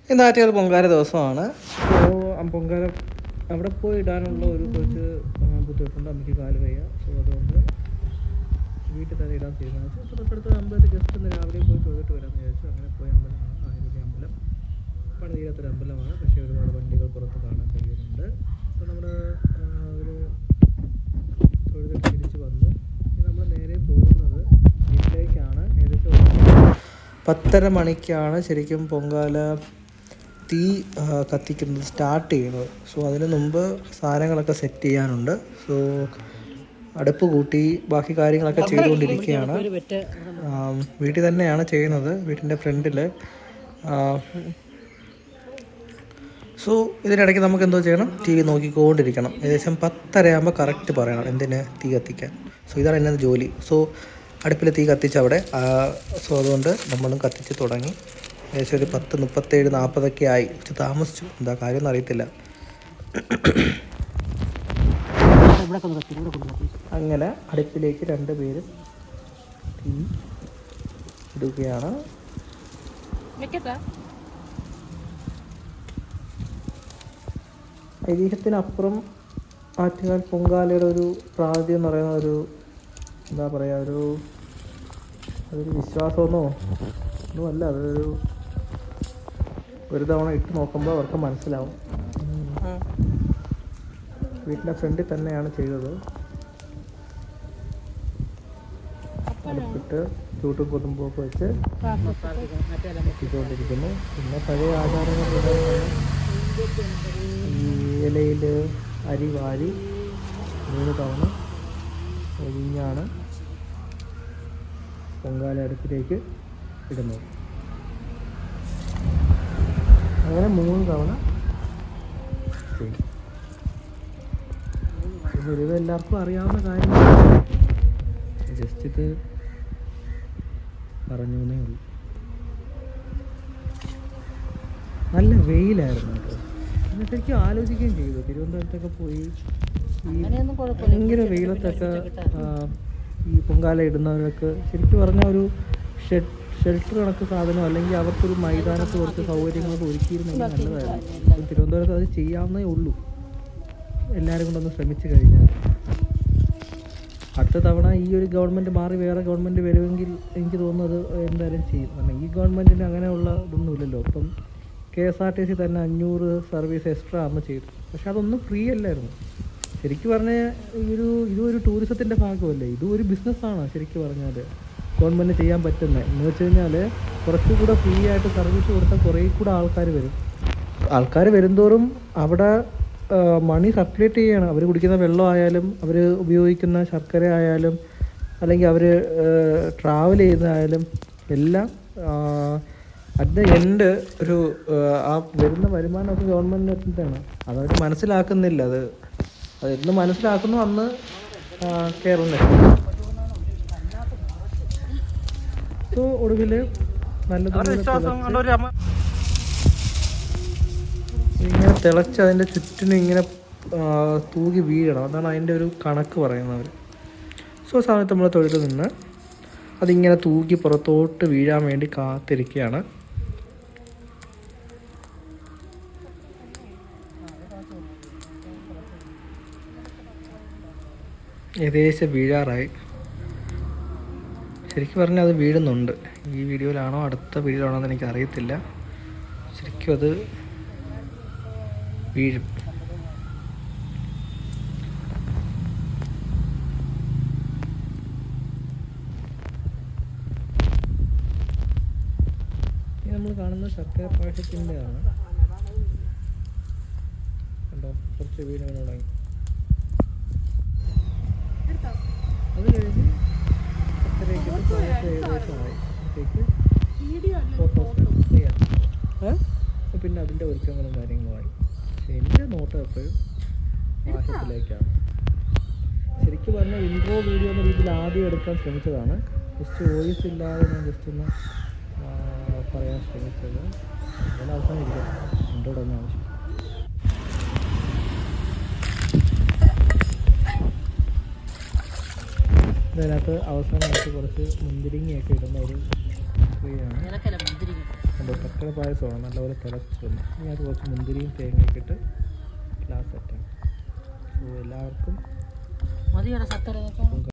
ഇന്ന് ആറ്റുകാൽ പൊങ്കാല ദിവസമാണ്. സോ പൊങ്കാല അവിടെ പോയി ഇടാനുള്ള ഒരു കുറച്ച് ബുദ്ധിമുട്ടുണ്ട്. അമ്മയ്ക്ക് കാല് വയ്യ. സോ അതുകൊണ്ട് വീട്ടിൽ തന്നെ ഇടാൻ തീരുമാനിച്ചു. അപ്പോൾ തൊട്ടടുത്ത അമ്പലത്തിൽ ജസ്റ്റ് ഒന്ന് രാവിലെ പോയി തൊഴുതിട്ട് വരാമെന്ന് വിചാരിച്ചു. അങ്ങനെ പോയ അമ്പലമാണ് ആയിരത്തി അമ്പലം. പണി തീരാത്തൊരു അമ്പലമാണ്. പക്ഷേ ഒരുപാട് വണ്ടികൾ പുറത്ത് കാണാൻ കഴിയുന്നുണ്ട്. അപ്പോൾ നമ്മൾ ഒരു തൊഴുതിട്ട് തിരിച്ച് വന്നു. ഇനി നമ്മൾ നേരെ പോകുന്നത് വീട്ടിലേക്കാണ്. ഏകദേശം 10:30 മണിക്കാണ് ശരിക്കും പൊങ്കാല തീ കത്തിക്കുന്നത് സ്റ്റാർട്ട് ചെയ്യുന്നത്. സോ അതിന് മുമ്പ് സാധനങ്ങളൊക്കെ സെറ്റ് ചെയ്യാനുണ്ട്. സോ അടുപ്പ് കൂട്ടി ബാക്കി കാര്യങ്ങളൊക്കെ ചെയ്തുകൊണ്ടിരിക്കുകയാണ്. വീട്ടിൽ തന്നെയാണ് ചെയ്യുന്നത്, വീട്ടിൻ്റെ ഫ്രണ്ടിൽ. സോ ഇതിനിടയ്ക്ക് നമുക്ക് എന്തോ ചെയ്യണം, TV നോക്കിക്കൊണ്ടിരിക്കണം. ഏകദേശം 10:30 ആകുമ്പോൾ കറക്റ്റ് പറയണം എന്തിന് തീ കത്തിക്കാൻ. സോ ഇതാണ് എൻ്റെ ജോലി. സോ അടുപ്പിൽ തീ കത്തിച്ചവിടെ. സോ അതുകൊണ്ട് നമ്മളും കത്തിച്ച് തുടങ്ങി. ഏകദേശം ഒരു 10:37, 40 ആയി. കുറച്ച് താമസിച്ചു, എന്താ കാര്യമൊന്നും അറിയത്തില്ല. അങ്ങനെ അടുപ്പിലേക്ക് 2 പേരും തീ ഇടുകയാണ്. ഐതിഹ്യത്തിനപ്പുറം ആറ്റുകാൽ പൊങ്കാലയുടെ ഒരു പ്രാധാന്യം എന്ന് പറയുന്ന ഒരു എന്താ പറയുക, അതൊരു വിശ്വാസമൊന്നോ ഒന്നുമല്ല. ഒരു തവണ ഇട്ട് നോക്കുമ്പോൾ അവർക്ക് മനസ്സിലാവും. വീട്ടിൻ്റെ ഫ്രണ്ടിൽ തന്നെയാണ് ചെയ്തത്. അടുപ്പിട്ട് ചൂട്ടും കൊതുമ്പൊക്കെ വെച്ച് ഇട്ടുകൊണ്ടിരിക്കുന്നു. പിന്നെ പഴയ ആചാരങ്ങൾ ഈ ഇലയിൽ അരി വാരി 3 തവണ ഒഴിഞ്ഞാണ് പൊങ്കാല അടുപ്പിലേക്ക് ഇടുന്നത്. അങ്ങനെ 3 തവണ ചെയ്യും. ഇത് എല്ലാവർക്കും അറിയാവുന്ന കാര്യമാണ്, ജസ്റ്റ് ഇത് പറഞ്ഞു എന്നേ ഉള്ളൂ. നല്ല വെയിലായിരുന്നു കേട്ടോ. ശരിക്കും ആലോചിക്കുകയും ചെയ്തു, തിരുവനന്തപുരത്തൊക്കെ പോയി ഈ ഭയങ്കര വെയിലത്തൊക്കെ ഈ പൊങ്കാല ഇടുന്നവരൊക്കെ ശരിക്കും പറഞ്ഞാൽ ഒരു ഷെൽട്ടർ കണക്ക് സാധനം, അല്ലെങ്കിൽ അവർക്കൊരു മൈതാനത്ത് കുറച്ച് സൗകര്യങ്ങളൊക്കെ ഒരുക്കിയിരുന്നെങ്കിൽ നല്ലതായിരുന്നു. തിരുവനന്തപുരത്ത് അത് ചെയ്യാവുന്നേ ഉള്ളൂ, എല്ലാവരും കൊണ്ടൊന്ന് ശ്രമിച്ചു കഴിഞ്ഞാൽ. അടുത്ത തവണ ഈ ഒരു ഗവൺമെൻറ് മാറി വേറെ ഗവൺമെൻറ് വരുമെങ്കിൽ എനിക്ക് തോന്നുന്നത് എന്തായാലും ചെയ്യും. കാരണം ഈ ഗവൺമെൻറ്റിന് അങ്ങനെയുള്ള ഇതൊന്നുമില്ലല്ലോ. ഇപ്പം KSRTC തന്നെ 500 സർവീസ് എക്സ്ട്രാ അമ്മ ചെയ്തു. പക്ഷെ അതൊന്നും ഫ്രീ അല്ലായിരുന്നു. ശരിക്കും പറഞ്ഞാൽ ഇതൊരു ടൂറിസത്തിൻ്റെ ഭാഗമല്ലേ, ഇതും ഒരു ബിസിനസ്സാണ് ശരിക്കും പറഞ്ഞാൽ ഗവൺമെൻറ് ചെയ്യാൻ പറ്റുന്നത്. എന്ന് വെച്ച് കഴിഞ്ഞാൽ കുറച്ചുകൂടെ ഫ്രീ ആയിട്ട് സർവീസ് കൊടുത്താൽ കുറേ കൂടെ ആൾക്കാർ വരുന്തോറും അവിടെ മണി സർക്കുലേറ്റ് ചെയ്യണം. അവർ കുടിക്കുന്ന വെള്ളമായാലും അവർ ഉപയോഗിക്കുന്ന ശർക്കര ആയാലും അല്ലെങ്കിൽ അവർ ട്രാവൽ ചെയ്യുന്നതായാലും എല്ലാം അറ്റ് ദ എൻഡ് ഒരു ആ വരുന്ന വരുമാനമൊക്കെ ഗവൺമെൻറ്റിന് എത്തുന്നതാണ്. അതവർ മനസ്സിലാക്കുന്നില്ല. അത് എന്ന് മനസ്സിലാക്കുന്നു അന്ന് കേരളം. സോ ഒടുവിൽ നല്ലതുപോലെ ഇങ്ങനെ തിളച്ച് അതിൻ്റെ ചുറ്റിനും ഇങ്ങനെ തൂകി വീഴണം. അതാണ് അതിൻ്റെ ഒരു കണക്ക് പറയുന്നവർ. സോ സമയത്ത് നമ്മൾ തൊഴിൽ നിന്ന് അതിങ്ങനെ തൂക്കി പുറത്തോട്ട് വീഴാൻ വേണ്ടി കാത്തിരിക്കുകയാണ്. ഏകദേശം വീഴാറായി. ശരിക്കും പറഞ്ഞാൽ അത് വീഴുന്നുണ്ട്. ഈ വീഡിയോയിലാണോ അടുത്ത വീഡിയോയിലാണോ എന്ന് എനിക്കറിയത്തില്ല. ശരിക്കും അത് വീഴും. നമ്മൾ കാണുന്ന ശർക്കര പായസത്തിൻ്റെതാണ്. കണ്ടോ, കുറച്ച് വീണ് തുടങ്ങി. അത് കഴിഞ്ഞ് ഏകദേശമായി പിന്നെ അതിൻ്റെ ഒരുക്കങ്ങളും കാര്യങ്ങളുമായി. പക്ഷെ എൻ്റെ നോട്ടം എപ്പോഴും പായസത്തിലേക്കാണ്. ശരിക്കും പറഞ്ഞാൽ ഇൻട്രോ വീഡിയോ എന്ന രീതിയിൽ ആദ്യം എടുക്കാൻ ശ്രമിച്ചതാണ്. ജസ്റ്റ് വോയിസ് ഇല്ലാതെ ഞാൻ ജസ്റ്റ് ഒന്ന് പറയാൻ ശ്രമിച്ചത്. അതിന് അവസാനം ഇരിക്കാം ഇൻട്രോയുടെ ഒന്നും ആവശ്യം. ഇതിനകത്ത് അവസാനമായിട്ട് കുറച്ച് മുന്തിരിങ്ങയൊക്കെ ഇടുന്ന ഒരു ക്രിയയാണ്. ചക്കര പായസമാണ് നല്ലപോലെ തിളച്ച് വന്നു. ഇനി അത് കുറച്ച് മുന്തിരിയും തേങ്ങയൊക്കെ ഇട്ട് ഗ്ലാസ് സെറ്റാണ്. സോ എല്ലാവർക്കും